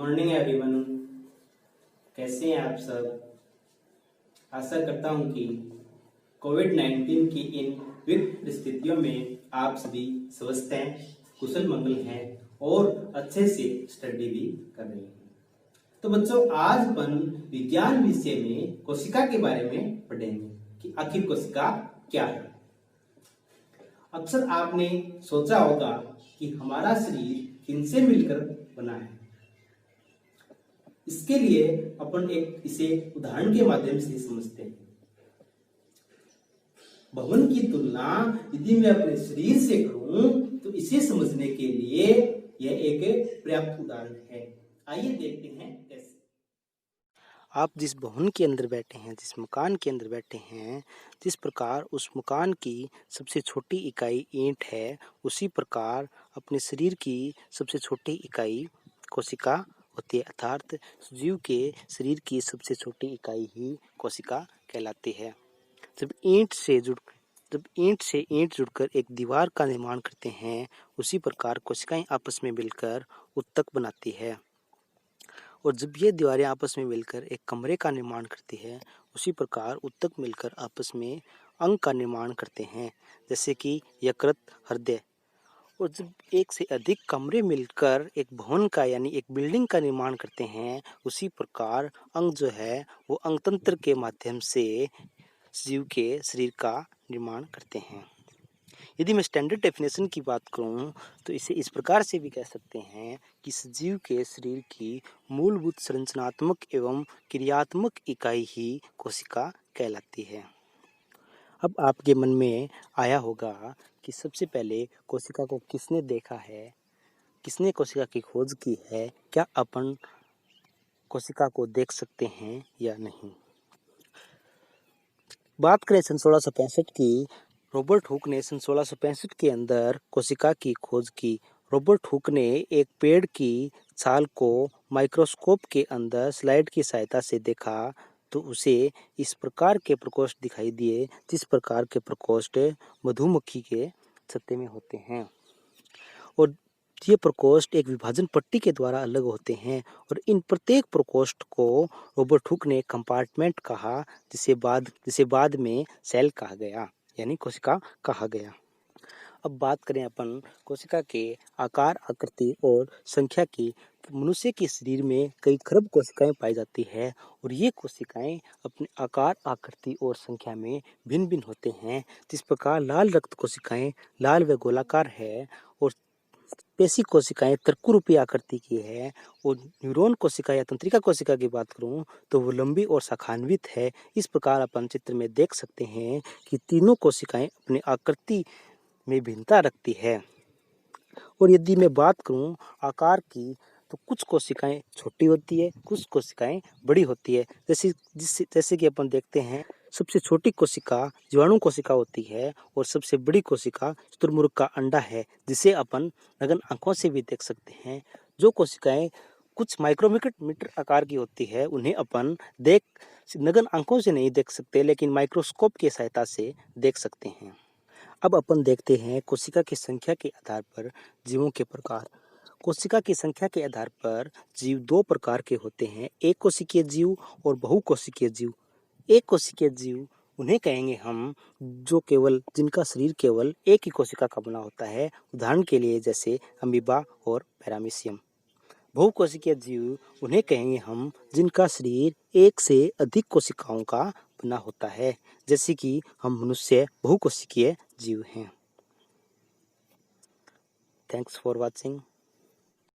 Morning everyone, कैसे हैं आप सब। आशा करता हूं कि कोविड-19 की इन विकट परिस्थितियों में आप सभी स्वस्थ हैं, कुशल मंगल हैं और अच्छे से स्टडी भी कर रहे हैं। तो बच्चों, आज अपन विज्ञान विषय में कोशिका के बारे में पढ़ेंगे कि आखिर कोशिका क्या है। अक्सर आपने सोचा होगा कि हमारा शरीर किनसे मिलकर बना है। इसके लिए अपन इसे उदाहरण के माध्यम से समझते हैं। भवन की तुलना यदि मैं अपने शरीर से करूं तो इसे समझने के लिए यह एक पर्याप्त उदाहरण है। आइए देखते हैं कैसे। आप जिस भवन के अंदर बैठे हैं, जिस मकान के अंदर बैठे हैं, जिस प्रकार उस मकान की सबसे छोटी इकाई ईंट है, उसी प्रकार अपने शरीर की सबसे छोटी इकाई कोशिका होती है। अर्थात जीव के शरीर की सबसे छोटी इकाई ही कोशिका कहलाती है। जब ईंट से ईंट जुड़कर एक दीवार का निर्माण करते हैं, उसी प्रकार कोशिकाएं आपस में मिलकर उत्तक बनाती है। और जब ये दीवारें आपस में मिलकर एक कमरे का निर्माण करती है, उसी प्रकार उत्तक मिलकर आपस में अंग का निर्माण करते हैं, जैसे कि यकृत, हृदय। और जब एक से अधिक कमरे मिलकर एक भवन का यानी एक बिल्डिंग का निर्माण करते हैं, उसी प्रकार अंग जो है वो अंगतंत्र के माध्यम से जीव के शरीर का निर्माण करते हैं। यदि मैं स्टैंडर्ड डेफिनेशन की बात करूं तो इसे इस प्रकार से भी कह सकते हैं कि सजीव के शरीर की मूलभूत संरचनात्मक एवं क्रियात्मक इकाई ही कोशिका कहलाती है। अब आपके मन में आया होगा कि सबसे पहले कोशिका को किसने देखा है, किसने कोशिका की खोज की है, क्या अपन कोशिका को देख सकते हैं या नहीं। बात करें सन 1665 की, रॉबर्ट हुक ने सन 1665 के अंदर कोशिका की खोज की। रॉबर्ट हुक ने एक पेड़ की छाल को माइक्रोस्कोप के अंदर स्लाइड की सहायता से देखा तो उसे इस प्रकार के प्रकोष्ठ दिखाई दिए जिस प्रकार के प्रकोष्ठ मधुमक्खी के छत्ते में होते हैं। और ये प्रकोष्ठ एक विभाजन पट्टी के द्वारा अलग होते हैं और इन प्रत्येक प्रकोष्ठ को रॉबर्ट हुक ने कंपार्टमेंट कहा, जिसे बाद में सेल कहा गया, यानी कोशिका कहा गया। अब बात करें अपन कोशिका के आकार, आकृति और संख्या की। मनुष्य के शरीर में कई खरब कोशिकाएं पाई जाती है और ये कोशिकाएं अपने आकार, आकृति और संख्या में भिन्न भिन्न होते हैं। जिस प्रकार लाल रक्त कोशिकाएं लाल व गोलाकार है और पेशी कोशिकाएं तर्करूपी आकृति की है और न्यूरॉन कोशिका या तंत्रिका कोशिका की बात करूं तो वो लंबी और शाखान्वित है। इस प्रकार अपन चित्र में देख सकते हैं कि तीनों कोशिकाएं अपनी आकृति में भिन्नता रखती है। और यदि मैं बात करूं आकार की तो कुछ कोशिकाएं छोटी होती है, कुछ कोशिकाएं बड़ी होती है। जैसे कि अपन देखते हैं, सबसे छोटी कोशिका जीवाणु कोशिका होती है और सबसे बड़ी कोशिका शुतुरमुर्ग का अंडा है, जिसे अपन नग्न आंखों से भी देख सकते हैं। जो कोशिकाएं कुछ माइक्रोमीटर आकार की होती है उन्हें अपन नग्न आंखों से नहीं देख सकते, लेकिन माइक्रोस्कोप की सहायता से देख सकते हैं। अब अपन देखते हैं कोशिका की संख्या के आधार पर जीवों के प्रकार। कोशिका की संख्या के आधार पर जीव दो प्रकार के होते हैं, एक कोशिकीय जीव और बहुकोशिकीय जीव। एक कोशिकीय जीव उन्हें कहेंगे हम जिनका शरीर केवल एक ही कोशिका का बना होता है, उदाहरण के लिए जैसे अमीबा और पैरामीशियम। बहुकोशिकीय जीव उन्हें कहेंगे हम जिनका शरीर एक से अधिक कोशिकाओं का बना होता है, जैसे कि हम मनुष्य बहुकोशिकीय जीव हैं। Thanks for watching.